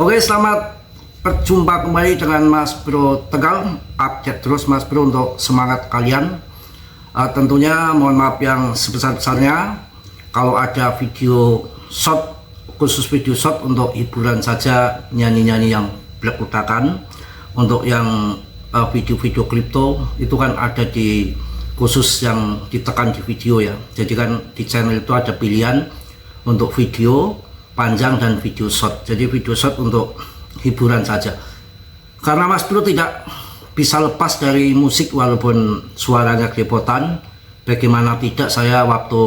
Oke, selamat berjumpa kembali dengan Mas Bro Tegal. Update terus Mas Bro untuk semangat kalian. Tentunya mohon maaf yang sebesar-besarnya kalau ada video short, khusus video short untuk hiburan saja, nyanyi-nyanyi yang belak-belakan. Untuk yang video-video kripto itu kan ada di khusus yang ditekan di video ya. Jadi kan di channel itu ada pilihan untuk video panjang dan video short. Jadi video short untuk hiburan saja, karena Mas Bro tidak bisa lepas dari musik walaupun suaranya kerepotan. Bagaimana tidak, saya waktu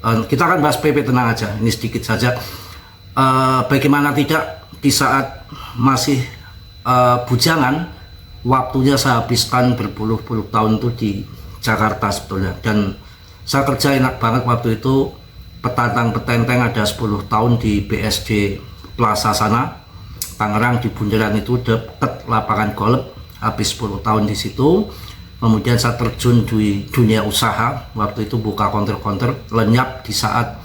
kita akan bahas PP, tenang aja, ini sedikit saja. Bagaimana tidak, di saat masih bujangan, waktunya saya habiskan berpuluh-puluh tahun itu di Jakarta sebetulnya, dan saya kerja enak banget waktu itu. Petantang-petenteng ada 10 tahun di BSD Plaza sana, Tangerang, di bundaran itu dekat lapangan golf. Habis 10 tahun di situ, kemudian saya terjun di dunia usaha. Waktu itu buka konter-konter, lenyap di saat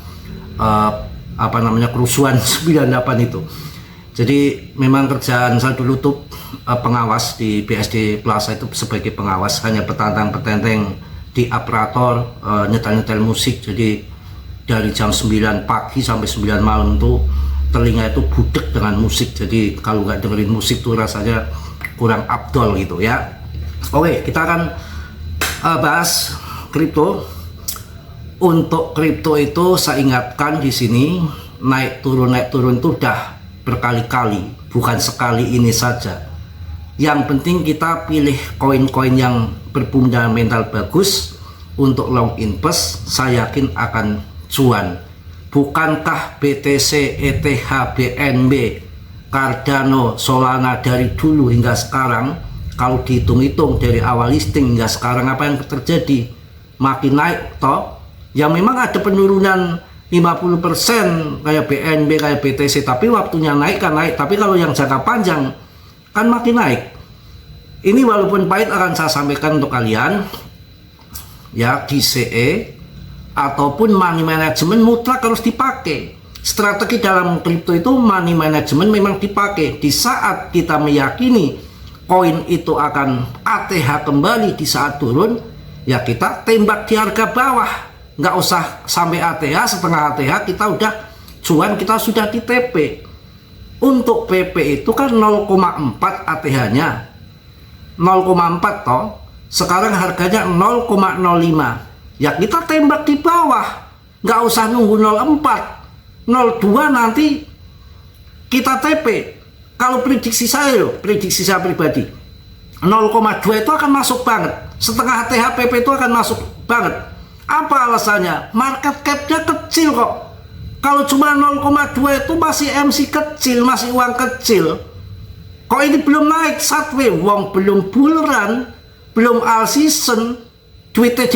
kerusuhan 98 itu. Jadi memang kerjaan saya dulu tuh pengawas di BSD Plaza itu, sebagai pengawas, hanya petantang-petenteng di operator, nyetel-nyetel musik. Jadi dari jam 9 pagi sampai 9 malam tuh telinga itu budek dengan musik. Jadi kalau nggak dengerin musik tuh rasanya kurang afdol gitu ya. Oke, kita akan bahas kripto. Untuk kripto itu saya ingatkan di sini, naik turun itu udah berkali-kali, bukan sekali ini saja. Yang penting kita pilih koin-koin yang berfundamental bagus untuk long invest, saya yakin akan cuan. Bukankah BTC, ETH, BNB, Cardano, Solana dari dulu hingga sekarang, kalau dihitung-hitung dari awal listing hingga sekarang, apa yang terjadi? Makin naik toh. Ya memang ada penurunan 50% kayak BNB, kayak BTC, tapi waktunya naik kan naik. Tapi kalau yang jangka panjang kan makin naik. Ini walaupun pahit akan saya sampaikan untuk kalian ya. DCE ataupun money management mutlak harus dipakai. Strategi dalam kripto itu money management memang dipakai. Di saat kita meyakini koin itu akan ATH kembali di saat turun, ya kita tembak di harga bawah. Nggak usah sampai ATH, setengah ATH kita udah cuan, kita sudah di TP. Untuk PP itu kan 0,4 ATH-nya. 0,4 toh. Sekarang harganya 0,05. Ya kita tembak di bawah, nggak usah nunggu 04, 02 nanti kita TP. Kalau prediksi saya pribadi, 0,2 itu akan masuk banget, setengah THPP itu akan masuk banget. Apa alasannya? Market cap-nya kecil kok. Kalau cuma 0,2 itu masih MC kecil, masih uang kecil. Kok ini belum naik satwe, wong belum bull run, belum all season. Duitnya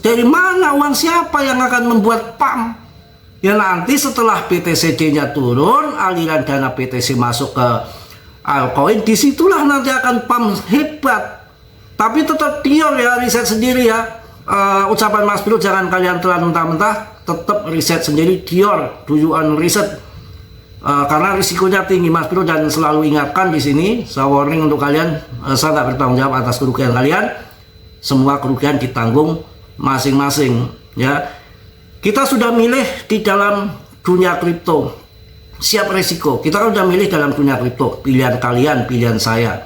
dari mana, uang siapa yang akan membuat PAM? Ya nanti setelah BTCD-nya turun, aliran dana BTC masuk ke altcoin, disitulah nanti akan PAM hebat. Tapi tetap Dior ya, riset sendiri ya. Ucapan Mas Bro, jangan kalian telan mentah-mentah, tetap riset sendiri. Dior, do you own riset? Karena risikonya tinggi Mas Bro, dan selalu ingatkan di sini, saya warning untuk kalian, saya nggak bertanggung jawab atas kerugian kalian. Semua kerugian ditanggung masing-masing ya. Kita sudah milih di dalam dunia kripto, siap resiko. Kita kan sudah milih dalam dunia kripto, pilihan kalian, pilihan saya.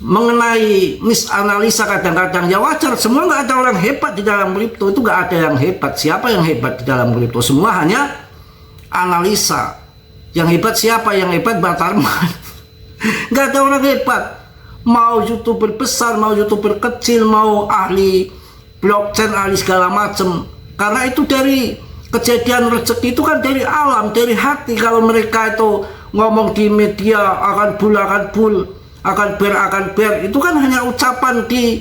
Mengenai misanalisa kadang-kadang ya wajar, semua nggak ada orang hebat di dalam kripto, itu nggak ada yang hebat. Siapa yang hebat di dalam kripto? Semua hanya analisa. Yang hebat siapa? Yang hebat Batarman. Nggak ada orang hebat. Mau YouTuber besar, mau YouTuber kecil, mau ahli blockchain, ahli segala macam. Karena itu dari kejadian rezeki itu kan dari alam, dari hati. Kalau mereka itu ngomong di media akan bull, akan bear, itu kan hanya ucapan di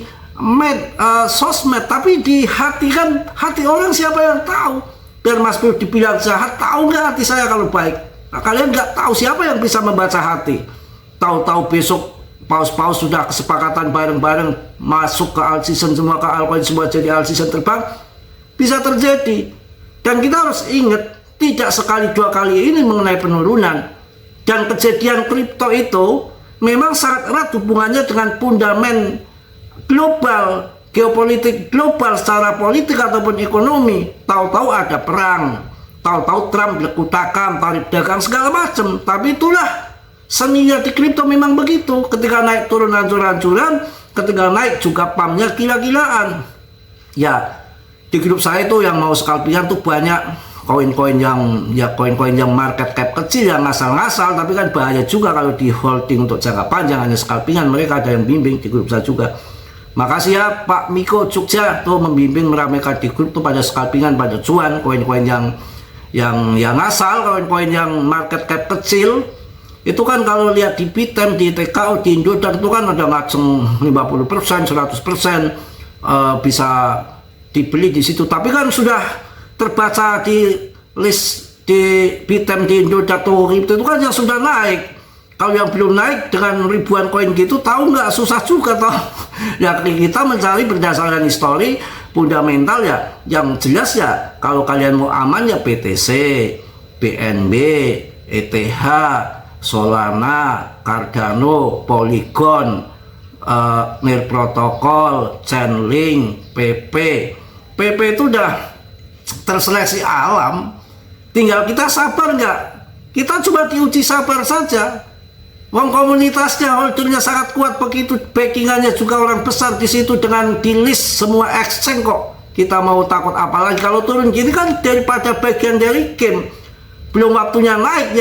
sosmed. Tapi di hati kan, hati orang siapa yang tahu? Biar Mas Bro dibilang jahat, tahu nggak hati saya kalau baik? Nah, kalian nggak tahu siapa yang bisa membaca hati. Tahu-tahu besok paus-paus sudah kesepakatan bareng-bareng masuk ke all season, semua ke altcoin, semua jadi all season terbang, bisa terjadi. Dan kita harus ingat, tidak sekali dua kali ini mengenai penurunan. Dan kejadian kripto itu memang sangat erat hubungannya dengan fundament global, geopolitik global secara politik ataupun ekonomi. Tahu-tahu ada perang, tahu-tahu Trump berkutakan, tarif dagang segala macam. Tapi itulah seninya di kripto, memang begitu. Ketika naik turun hancur-hancuran, ketika naik juga pumpnya gila-gilaan. Ya, di grup saya itu yang mau scalpingan tuh banyak koin-koin yang market cap kecil, yang ngasal-ngasal, tapi kan bahaya juga kalau di holding untuk jangka panjang hanya scalpingan. Mereka ada yang bimbing di grup saya juga. Makasih ya Pak Miko Jogja tuh membimbing meramaikan di grup tuh pada scalpingan, pada cuan, koin-koin yang ngasal, koin-koin yang market cap kecil. Itu kan kalau lihat di Bitem, di TKO, di Indodar itu kan ada ngaceng 50%, 100% bisa dibeli di situ. Tapi kan sudah terbaca di list di Bitem, di Indodar, itu kan yang sudah naik. Kalau yang belum naik dengan ribuan koin gitu, tahu nggak, susah juga toh. Ya kita mencari berdasarkan histori fundamental ya, yang jelas ya. Kalau kalian mau aman ya BTC, BNB, ETH, Solana, Cardano, Polygon, Mir Protocol, Chainlink, PP itu udah terseleksi alam, tinggal kita sabar nggak. Kita cuma diuji sabar saja. Wong komunitasnya, holdernya sangat kuat begitu, backingannya juga orang besar di situ dengan di list semua exchange kok. Kita mau takut apalagi kalau turun gini kan, daripada bagian dari game. Belum waktunya naik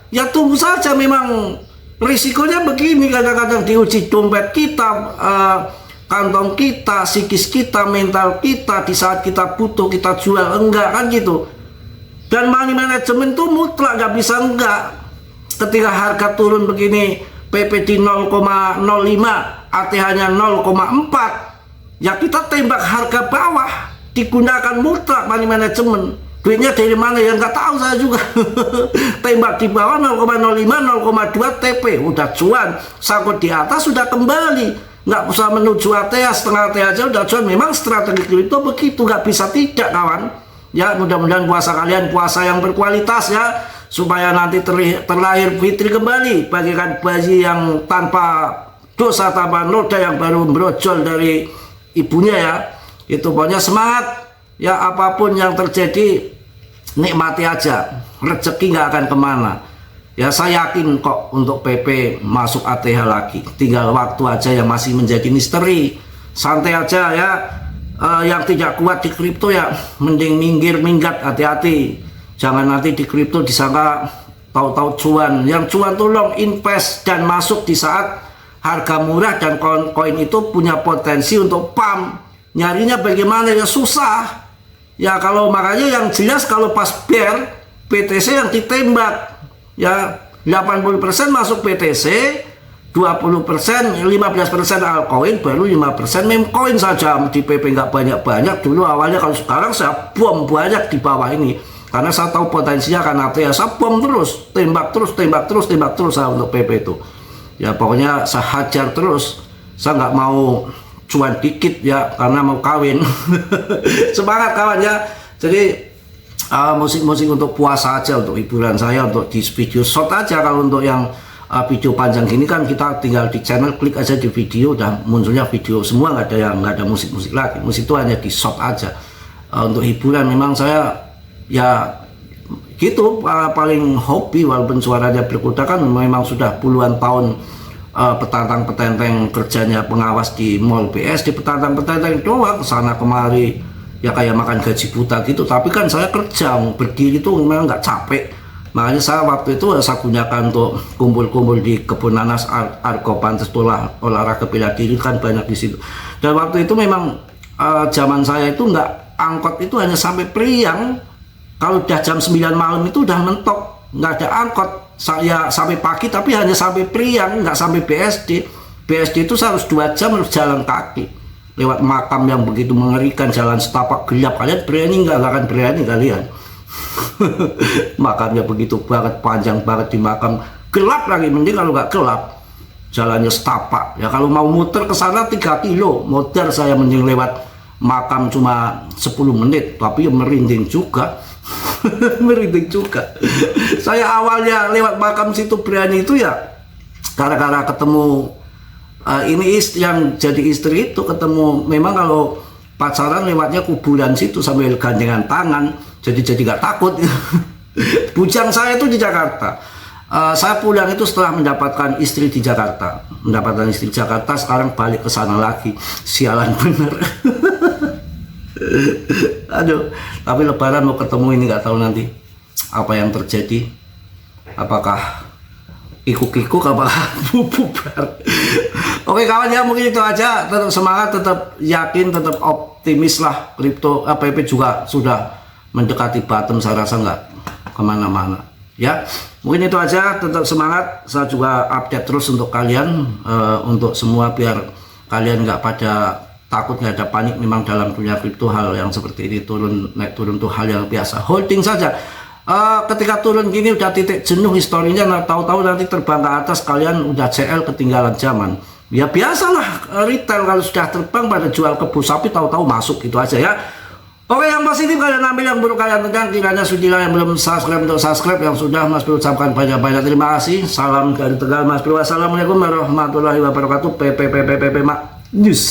ya tunggu saja. Memang risikonya begini, kadang-kadang diuji dompet kita, kantong kita, psikis kita, mental kita. Di saat kita butuh kita jual, enggak kan gitu. Dan money management itu mutlak, nggak bisa enggak. Ketika harga turun begini, PP di 0,05, ATH-nya 0,4, ya kita tembak harga bawah, digunakan mutlak money management. Duitnya dari mana ya nggak tahu saya juga. Tembak di bawah 0,05, 0,2 TP, udah cuan. Sangkut di atas sudah kembali, nggak usah menuju ATH, setengah ATH aja udah cuan. Memang strategi kripto begitu, nggak bisa tidak kawan. Ya mudah-mudahan puasa kalian puasa yang berkualitas ya, supaya nanti terlahir fitri kembali, bagikan bayi yang tanpa dosa, tanpa noda, yang baru brojol dari ibunya ya. Itu pokoknya semangat ya, apapun yang terjadi nikmati aja, rezeki nggak akan kemana ya. Saya yakin kok untuk PP masuk ATH lagi, tinggal waktu aja yang masih menjadi misteri. Santai aja ya. Yang tidak kuat di kripto ya mending minggir, minggat, hati-hati. Jangan nanti di kripto disangka tahu-tahu cuan. Yang cuan tuh long invest dan masuk di saat harga murah, dan koin itu punya potensi untuk pump. Nyarinya bagaimana ya susah. Ya kalau makanya yang jelas kalau pas bear, BTC yang ditembak. Ya 80% masuk BTC, 20%, 15% altcoin, baru 5% memcoin saja. Di PP nggak banyak-banyak dulu awalnya. Kalau sekarang saya bom banyak di bawah ini, karena saya tahu potensinya akan ATH. Saya bom terus, tembak terus saya untuk PP itu. Ya pokoknya saya hajar terus. Saya nggak mau cuan dikit ya, karena mau kawin. Semangat kawan ya. Jadi musik-musik untuk puasa aja, untuk hiburan saya, untuk di video short aja. Kalau untuk yang video panjang gini kan kita tinggal di channel, klik aja di video, udah munculnya video semua, nggak ada musik-musik lagi. Musik itu hanya di short aja. Untuk hiburan memang saya ya gitu, paling hobi, walaupun suaranya berkuda kan memang sudah puluhan tahun petantang-petenteng kerjanya pengawas di mall BS, di petantang-petenteng doang kesana kemari ya kayak makan gaji buta gitu. Tapi kan saya kerja berdiri itu memang nggak capek. Makanya saya waktu itu saya gunakan untuk kumpul-kumpul di kebun nanas, Argo Pantes, olahraga bela diri kan banyak di situ. Dan waktu itu memang zaman saya itu nggak, angkot itu hanya sampai Priang. Kalau udah jam 9 malam itu udah mentok, nggak ada angkot. Saya sampai pagi tapi hanya sampai Priang, nggak sampai BSD. BSD itu saya harus 2 jam harus jalan kaki lewat makam yang begitu mengerikan, jalan setapak gelap. Kalian berani nggak akan berani kalian. Makamnya begitu banget, panjang banget di makam, gelap lagi. Mending kalau nggak gelap, jalannya setapak ya. Kalau mau muter ke sana 3 kilo muter saya, mending lewat makam cuma 10 menit, tapi merinding juga. Merinding juga. Saya awalnya lewat makam Situ Briani itu ya gara-gara ketemu ini yang jadi istri itu, ketemu memang kalau pacaran lewatnya kuburan situ sambil gandengan tangan, jadi nggak takut. Bujang saya itu di Jakarta. Saya pulang itu setelah mendapatkan istri di Jakarta, sekarang balik ke sana lagi. Sialan bener. Aduh, tapi lebaran mau ketemu ini nggak tahu nanti apa yang terjadi, apakah kikuk-kikuk apakah bubar. Oke kawan ya, mungkin itu aja. Tetap semangat, tetap yakin, tetap optimis lah. Kripto PP juga sudah mendekati bottom, saya rasa nggak kemana-mana ya. Mungkin itu aja, tetap semangat. Saya juga update terus untuk kalian, untuk semua, biar kalian nggak pada takut, nggak ada panik. Memang dalam dunia kripto hal yang seperti ini turun naik turun tuh hal yang biasa. Holding saja. Ketika turun gini udah titik jenuh historinya, tahu-tahu nanti terbang ke atas kalian udah CL ketinggalan zaman. Ya biasalah retail kalau sudah terbang pada jual kebun sapi, tahu-tahu masuk, gitu aja ya. Oke, yang positif kalian ambil, yang buruk kalian tegang. Kiranya sudilah yang belum subscribe untuk subscribe, yang sudah Mas Bro ucapkan banyak-banyak terima kasih. Salam dari Tegal Mas Bro. Wassalamualaikum warahmatullahi wabarakatuh. Mak News.